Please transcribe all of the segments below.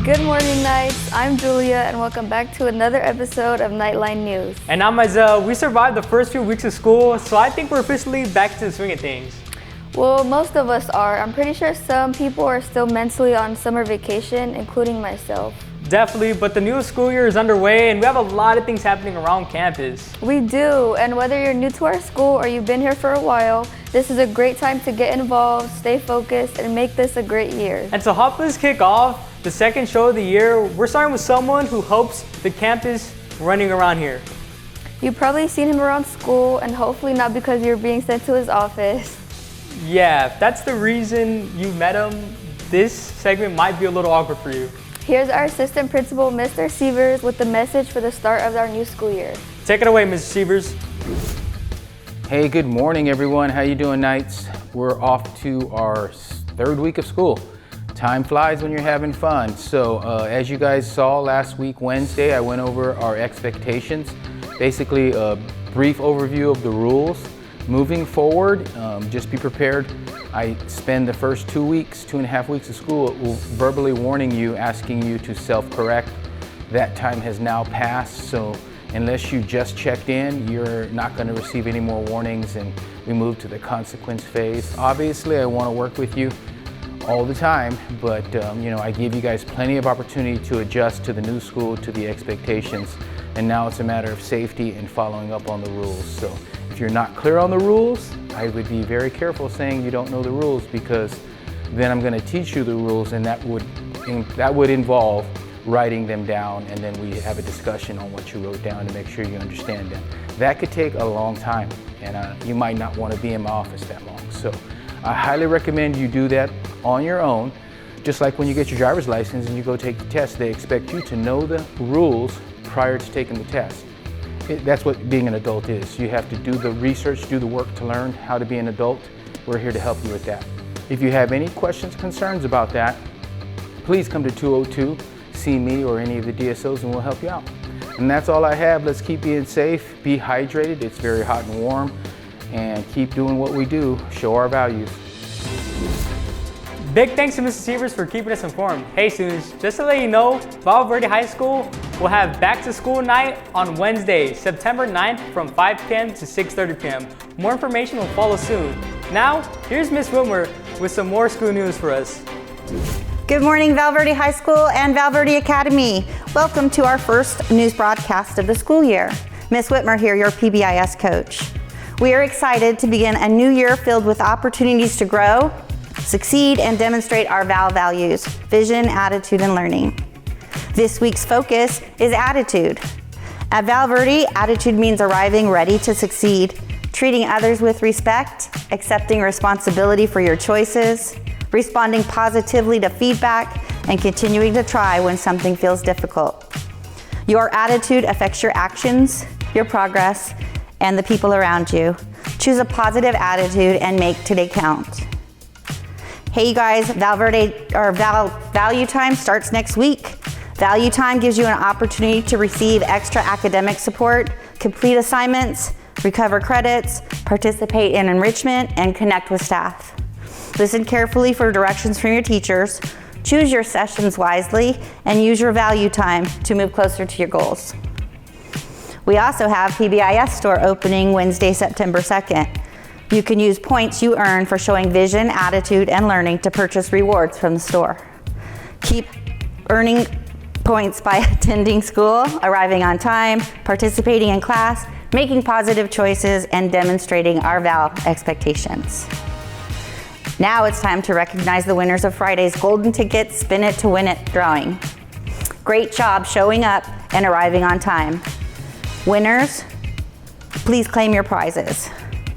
Good morning, Knights. I'm Julia, and welcome back to another episode of Nightline News. And I'm Isaiah. We survived the first few weeks of school, so I think we're officially back to the swing of things. Well, most of us are. I'm pretty sure some people are still mentally on summer vacation, including myself. Definitely, but the new school year is underway, and we have a lot of things happening around campus. We do, and whether you're new to our school or you've been here for a while, this is a great time to get involved, stay focused, and make this a great year. And to help us kick off the second show of the year, we're starting with someone who helps the campus running around here. You've probably seen him around school, and hopefully not because you're being sent to his office. Yeah, if that's the reason you met him, this segment might be a little awkward for you. Here's our assistant principal, Mr. Sievers, with the message for the start of our new school year. Take it away, Mr. Sievers. Hey, good morning, everyone. How you doing, Knights? We're off to our third week of school. Time flies when you're having fun. So as you guys saw last week, Wednesday, I went over our expectations. Basically, a brief overview of the rules. Moving forward, just be prepared. I spend the first 2.5 weeks of school verbally warning you, asking you to self-correct. That time has now passed, so unless you just checked in, you're not going to receive any more warnings, and we move to the consequence phase. Obviously, I want to work with you all the time, but I give you guys plenty of opportunity to adjust to the new school, to the expectations, and now it's a matter of safety and following up on the rules. So if you're not clear on the rules, I would be very careful saying you don't know the rules, because then I'm going to teach you the rules, and that would involve writing them down, and then we have a discussion on what you wrote down to make sure you understand them. That could take a long time, and you might not want to be in my office that long. So I highly recommend you do that on your own. Just like when you get your driver's license and you go take the test, they expect you to know the rules prior to taking the test. That's what being an adult is. You have to do the research, do the work to learn how to be an adult. We're here to help you with that. If you have any questions, concerns about that, please come to 202, see me or any of the DSOs, and we'll help you out. And that's all I have. Let's keep being safe, be hydrated. It's very hot and warm, and keep doing what we do, show our values. Big thanks to Mr. Sievers for keeping us informed. Hey students, just to let you know, Val Verde High School will have back to school night on Wednesday, September 9th from 5 p.m. to 6:30 p.m. More information will follow soon. Now, here's Ms. Whitmer with some more school news for us. Good morning, Val Verde High School and Val Verde Academy. Welcome to our first news broadcast of the school year. Ms. Whitmer here, your PBIS coach. We are excited to begin a new year filled with opportunities to grow, succeed, and demonstrate our Val values, vision, attitude, and learning. This week's focus is attitude. At Val Verde, attitude means arriving ready to succeed, treating others with respect, accepting responsibility for your choices, responding positively to feedback, and continuing to try when something feels difficult. Your attitude affects your actions, your progress, and the people around you. Choose a positive attitude and make today count. Hey you guys, Value Time starts next week. Value Time gives you an opportunity to receive extra academic support, complete assignments, recover credits, participate in enrichment, and connect with staff. Listen carefully for directions from your teachers, choose your sessions wisely, and use your Value Time to move closer to your goals. We also have PBIS store opening Wednesday, September 2nd. You can use points you earn for showing vision, attitude, and learning to purchase rewards from the store. Keep earning points by attending school, arriving on time, participating in class, making positive choices, and demonstrating our Val expectations. Now it's time to recognize the winners of Friday's Golden Ticket Spin It to Win It drawing. Great job showing up and arriving on time. Winners, please claim your prizes.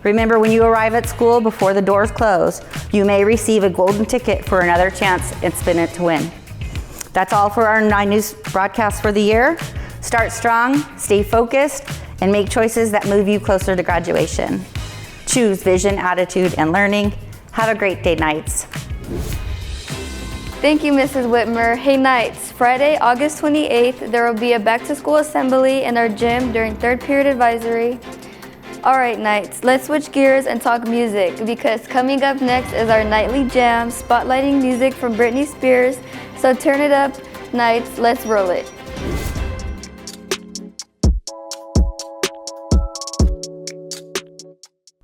Remember, when you arrive at school before the doors close, you may receive a golden ticket for another chance at Spin It to Win. That's all for our 9 news broadcast for the year. Start strong, stay focused, and make choices that move you closer to graduation. Choose vision, attitude, and learning. Have a great day, Knights. Thank you, Mrs. Whitmer. Hey Knights, Friday, August 28th, there will be a back-to-school assembly in our gym during third period advisory. All right, Knights, let's switch gears and talk music, because coming up next is our nightly jam, spotlighting music from Britney Spears. So turn it up Knights, let's roll it.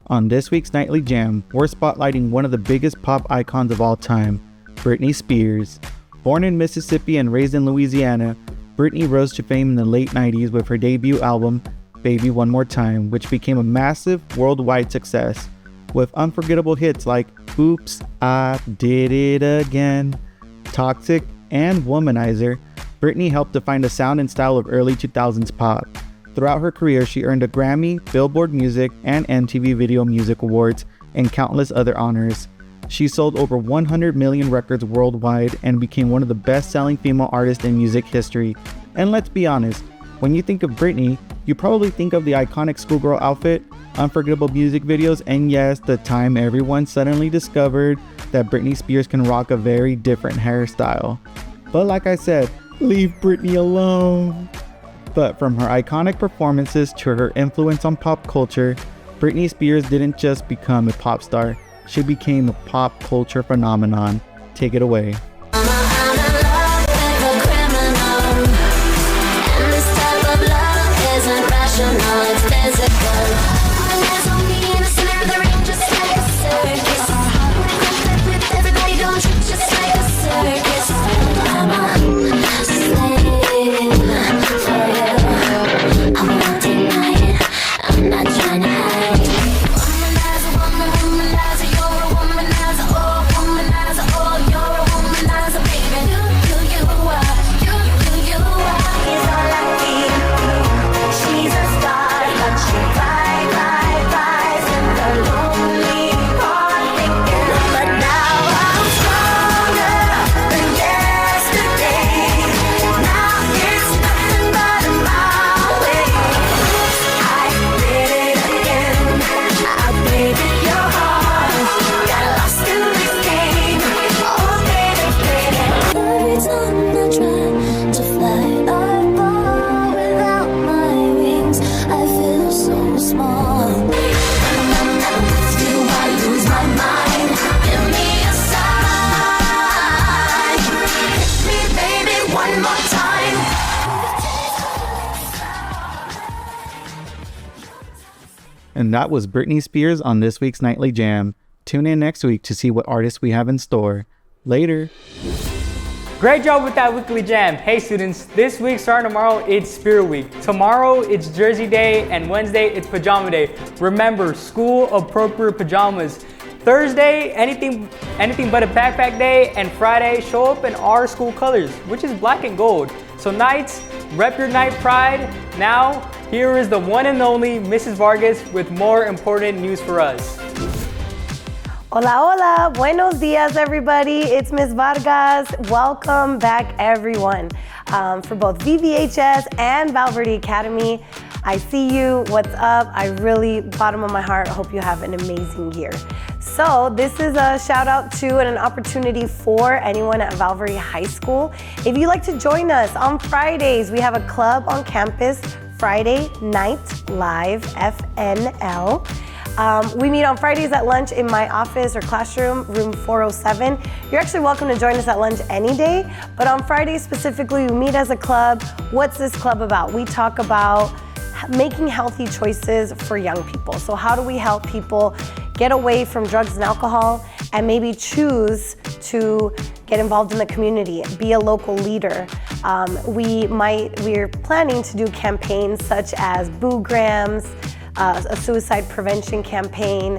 On this week's Nightly Jam, we're spotlighting one of the biggest pop icons of all time, Britney Spears. Born in Mississippi and raised in Louisiana, Britney rose to fame in the late 90s with her debut album, Baby One More Time, which became a massive worldwide success, with unforgettable hits like Oops, I Did It Again, Toxic, and Womanizer. Britney helped define the sound and style of early 2000s pop. Throughout her career, she earned a Grammy, Billboard Music, and MTV Video Music Awards, and countless other honors. She sold over 100 million records worldwide and became one of the best-selling female artists in music history. And let's be honest, when you think of Britney, you probably think of the iconic schoolgirl outfit, unforgettable music videos, and yes, the time everyone suddenly discovered that Britney Spears can rock a very different hairstyle. But like I said, leave Britney alone. But from her iconic performances to her influence on pop culture, Britney Spears didn't just become a pop star, she became a pop culture phenomenon. Take it away. And that was Britney Spears on this week's Nightly Jam. Tune in next week to see what artists we have in store. Later. Great job with that weekly jam. Hey students, this week starting tomorrow, it's Spirit Week. Tomorrow, it's Jersey Day, and Wednesday, it's Pajama Day. Remember, school appropriate pajamas. Thursday, anything but a backpack day, and Friday, show up in our school colors, which is black and gold. So Knights, rep your night pride. Now, here is the one and only Mrs. Vargas with more important news for us. Hola, hola, buenos dias, everybody. It's Ms. Vargas. Welcome back, everyone. For both VVHS and Val Verde Academy, I see you. What's up? I really, bottom of my heart, hope you have an amazing year. So this is a shout out to and an opportunity for anyone at Val Verde High School. If you'd like to join us on Fridays, we have a club on campus, Friday Night Live, FNL. We meet on Fridays at lunch in my office or classroom, room 407. You're actually welcome to join us at lunch any day, but on Fridays specifically, we meet as a club. What's this club about? We talk about making healthy choices for young people. So how do we help people get away from drugs and alcohol and maybe choose to get involved in the community, be a local leader? We're planning to do campaigns such as Boograms, a suicide prevention campaign,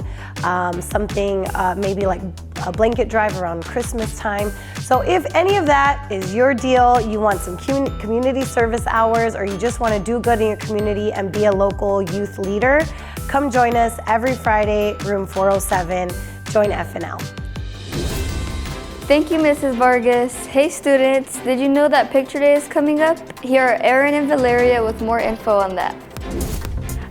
something maybe like a blanket drive around Christmas time. So if any of that is your deal, you want some community service hours, or you just want to do good in your community and be a local youth leader, come join us every Friday, room 407. Join FNL. Thank you, Mrs. Vargas. Hey students, did you know that Picture Day is coming up? Here are Erin and Valeria with more info on that.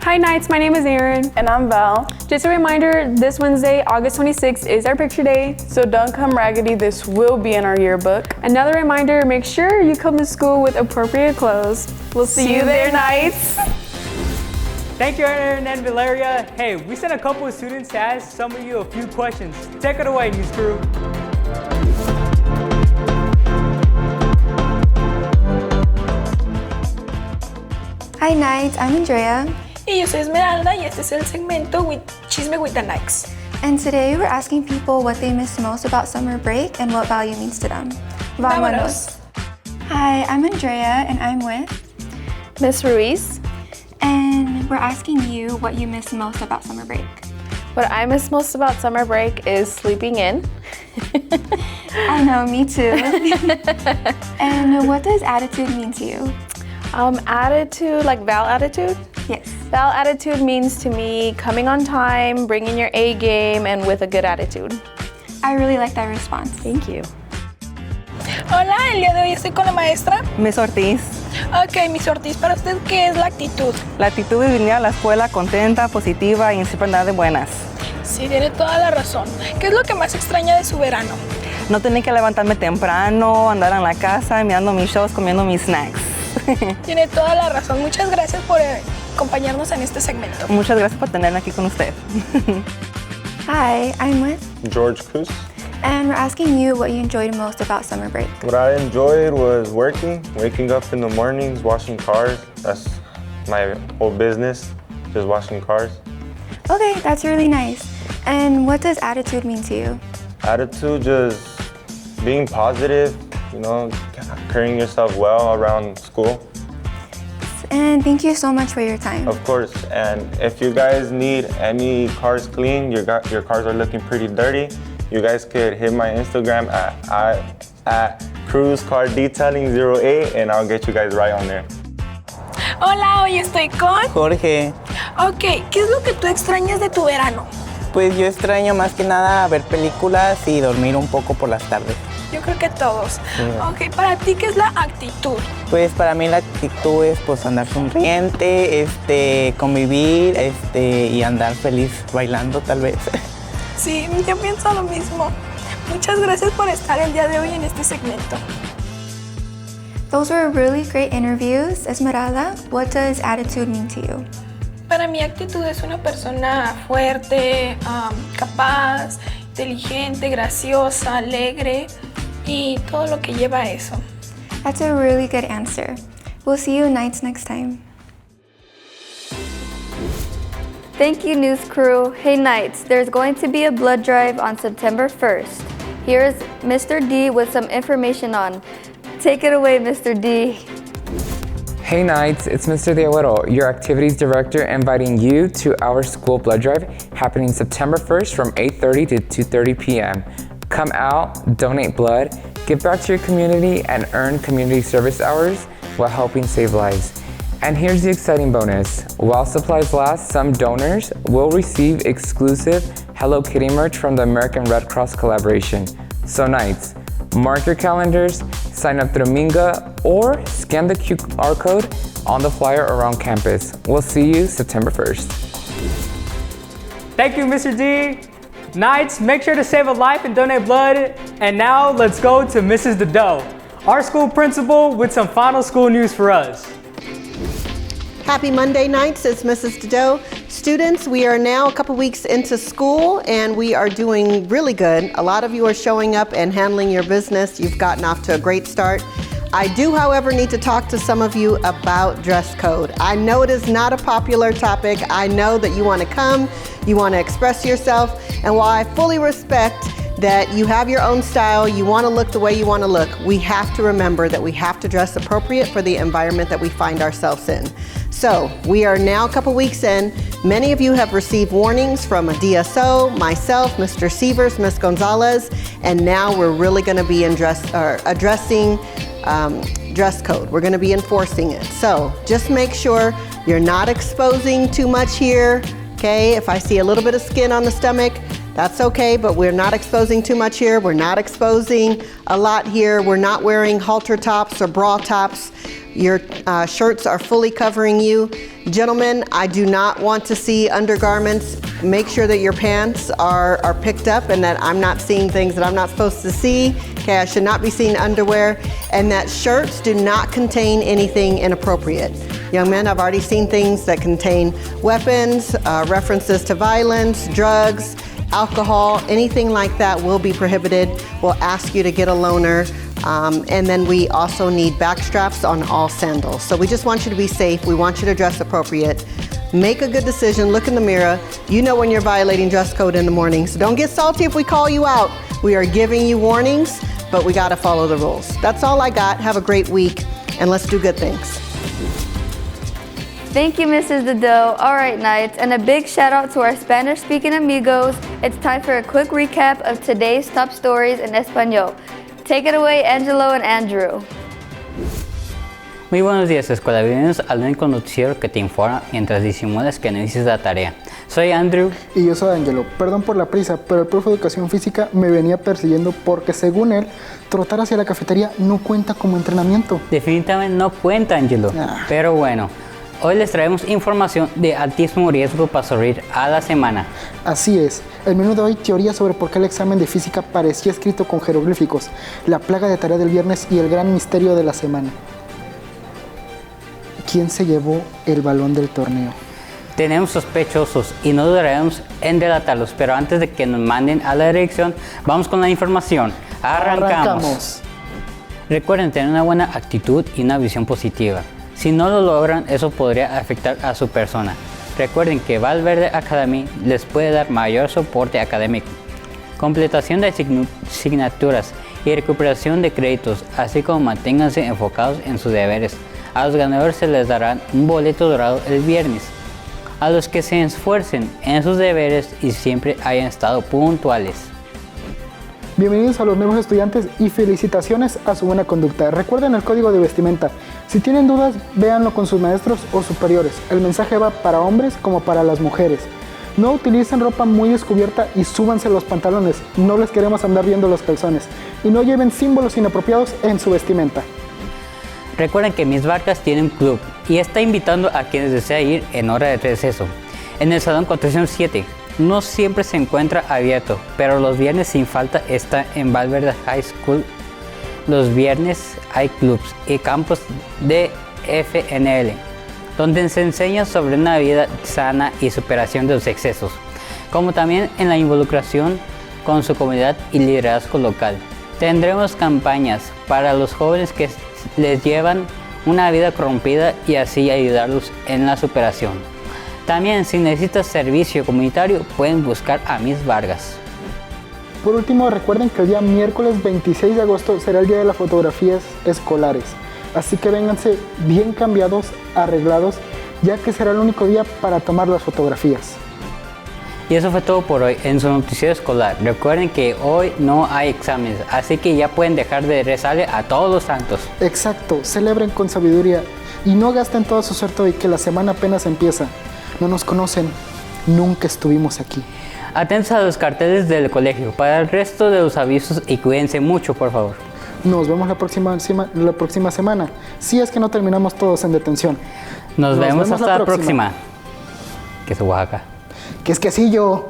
Hi Knights, my name is Erin. And I'm Val. Just a reminder, this Wednesday, August 26th is our picture day. So don't come raggedy, this will be in our yearbook. Another reminder, make sure you come to school with appropriate clothes. We'll see you there, Knights. Thank you, Erin and Valeria. Hey, we sent a couple of students to ask some of you a few questions. Take it away, news crew. Hi Knights, I'm Andrea. Y yo soy Esmeralda y este es el segmento with Chisme with the Knights. And today we're asking people what they miss most about summer break and what value means to them. Vámonos. Hi, I'm Andrea and I'm with Miss Ruiz. and we're asking you what you miss most about summer break. What I miss most about summer break is sleeping in. I know, me too. And what does attitude mean to you? Attitude, like Val attitude? Yes. Val attitude means to me coming on time, bringing your A game, and with a good attitude. I really like that response. Thank you. Hola, el día de hoy estoy con la maestra. Miss Ortiz. Ok, Miss Ortiz, ¿para usted qué es la actitud? La actitud es venir a la escuela contenta, positiva y siempre andar de buenas. Sí, tiene toda la razón. ¿Qué es lo que más extraña de su verano? No tener que levantarme temprano, andar en la casa, mirando mis shows, comiendo mis snacks. Tiene toda la razón. Muchas gracias por acompañarnos en este segmento. Muchas gracias por tenerme aquí con usted. Hi, I'm with George Cruz. and we're asking you what you enjoyed most about summer break. What I enjoyed was waking up in the mornings, washing cars. That's my whole business, just washing cars. Okay, that's really nice. And what does attitude mean to you? Attitude, just being positive, carrying yourself well around school. And thank you so much for your time. Of course, and if you guys need any cars clean, your cars are looking pretty dirty, you guys could hit my Instagram at CruzCarDetailing08 and I'll get you guys right on there. Hola, hoy estoy con... Jorge, Ok, ¿qué es lo que tú extrañas de tu verano? pues yo extraño más que nada ver películas y dormir un poco por las tardes. Yo creo que todos. Ok, para ti, ¿qué es la actitud? Pues para mí la actitud es pues andar sonriente, convivir, y andar feliz bailando tal vez. Sí, yo pienso lo mismo. Muchas gracias por estar el día de hoy en este segmento. Those were really great interviews. Esmeralda, what does attitude mean to you? Para mí, actitud es una persona fuerte, capaz, inteligente, graciosa, alegre y todo lo que lleva a eso. That's a really good answer. We'll see you Knights next time. Thank you, news crew. Hey Knights, there's going to be a blood drive on September 1st. Here's Mr. D with some information on. Take it away, Mr. D. Hey Knights, it's Mr. De Aguero, your activities director, inviting you to our school blood drive happening September 1st from 8:30 to 2:30 p.m. Come out, donate blood, give back to your community, and earn community service hours while helping save lives. And here's the exciting bonus. While supplies last, some donors will receive exclusive Hello Kitty merch from the American Red Cross collaboration. So Knights, mark your calendars, sign up through Minga, or scan the QR code on the flyer around campus. We'll see you September 1st. Thank you, Mr. D. Knights, make sure to save a life and donate blood. And now let's go to Mrs. Dedeaux, our school principal, with some final school news for us. Happy Monday Knights, it's Mrs. Dedeaux. Students, we are now a couple weeks into school and we are doing really good. A lot of you are showing up and handling your business. You've gotten off to a great start. I do, however, need to talk to some of you about dress code. I know it is not a popular topic. I know that you want to come, you want to express yourself, and while I fully respect that you have your own style, you want to look the way you want to look, we have to remember that we have to dress appropriate for the environment that we find ourselves in. So we are now a couple weeks in. Many of you have received warnings from a DSO, myself, Mr. Sievers, Ms. Gonzalez, and now we're really going to be addressing dress code. We're going to be enforcing it. So just make sure you're not exposing too much here. Okay, if I see a little bit of skin on the stomach, that's okay, but we're not exposing too much here. We're not exposing a lot here. We're not wearing halter tops or bra tops. Your shirts are fully covering you. Gentlemen, I do not want to see undergarments. Make sure that your pants are picked up and that I'm not seeing things that I'm not supposed to see. Okay, I should not be seeing underwear. And that shirts do not contain anything inappropriate. Young men, I've already seen things that contain weapons, references to violence, drugs, alcohol, anything like that will be prohibited. We'll ask you to get a loaner And then we also need back straps on all sandals. So we just want you to be safe. We want you to dress appropriate. Make a good decision, look in the mirror. You know when you're violating dress code in the morning, so don't get salty if we call you out. We are giving you warnings, but we gotta follow the rules. That's all I got. Have a great week, and let's do good things. Thank you, Mrs. Dodo. All right, Knights, and a big shout out to our Spanish-speaking amigos. It's time for a quick recap of today's top stories in Espanol. Take it away, Angelo and Andrew. Muy buenos días, escuela. Bienvenidos al único noticiero que te informa mientras disimulas que no hiciste la tarea. Soy Andrew. Y yo soy Angelo. Perdón por la prisa, pero el profe de educación física me venía persiguiendo porque, según él, trotar hacia la cafetería no cuenta como entrenamiento. Definitivamente no cuenta, Angelo. Pero bueno, hoy les traemos información de altísimo riesgo para sobrevivir a la semana. Así es. El menú de hoy, teoría sobre por qué el examen de física parecía escrito con jeroglíficos, la plaga de tarea del viernes y el gran misterio de la semana. ¿Quién se llevó el balón del torneo? Tenemos sospechosos y no dudaremos en relatarlos, pero antes de que nos manden a la dirección, vamos con la información. ¡Arrancamos! Recuerden tener una buena actitud y una visión positiva. Si no lo logran, eso podría afectar a su persona. Recuerden que Valverde Academy les puede dar mayor soporte académico, completación de asignaturas y recuperación de créditos, así como manténganse enfocados en sus deberes. A los ganadores se les dará un boleto dorado el viernes. A los que se esfuercen en sus deberes y siempre hayan estado puntuales. Bienvenidos a los nuevos estudiantes y felicitaciones a su buena conducta. Recuerden el código de vestimenta. Si tienen dudas, véanlo con sus maestros o superiores. El mensaje va para hombres como para las mujeres. No utilicen ropa muy descubierta y súbanse los pantalones. No les queremos andar viendo los calzones. Y no lleven símbolos inapropiados en su vestimenta. Recuerden que Miss Vargas tiene un club y está invitando a quienes desean ir en hora de receso. En el Salón 407 no siempre se encuentra abierto, pero los viernes sin falta está en Valverde High School. Los viernes hay clubs y campos de FNL, donde se enseña sobre una vida sana y superación de los excesos, como también en la involucración con su comunidad y liderazgo local. Tendremos campañas para los jóvenes que les llevan una vida corrompida y así ayudarlos en la superación. También, si necesitas servicio comunitario, pueden buscar a Miss Vargas. Por último, recuerden que el día miércoles 26 de agosto será el día de las fotografías escolares. Así que vénganse bien cambiados, arreglados, ya que será el único día para tomar las fotografías. Y eso fue todo por hoy en su noticiero escolar. Recuerden que hoy no hay exámenes, así que ya pueden dejar de rezarle a todos los santos. Exacto, celebren con sabiduría y no gasten toda su suerte hoy, que la semana apenas empieza. No nos conocen, nunca estuvimos aquí. Atentos a los carteles del colegio para el resto de los avisos y cuídense mucho, por favor. Nos vemos la próxima semana, si es que no terminamos todos en detención. Nos vemos hasta la próxima. Que es Oaxaca. Que es quesillo.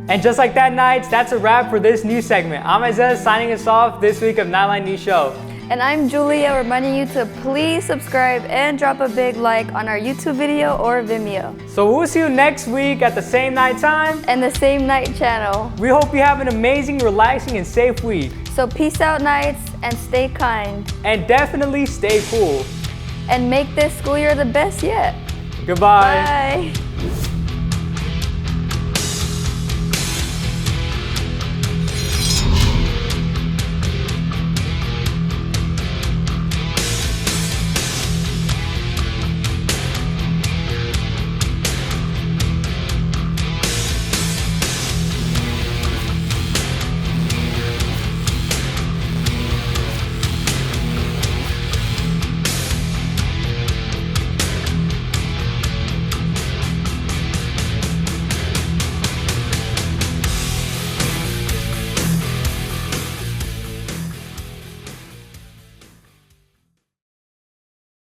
And just like that, Knights, that's a wrap for this news segment. I'm Isaiah signing us off this week of Nightline News Show. And I'm Julia, reminding you to please subscribe and drop a big like on our YouTube video or Vimeo. So we'll see you next week at the same night time and the same night channel. We hope you have an amazing, relaxing, and safe week. So peace out, Knights, and stay kind. And definitely stay cool. And make this school year the best yet. Goodbye. Bye.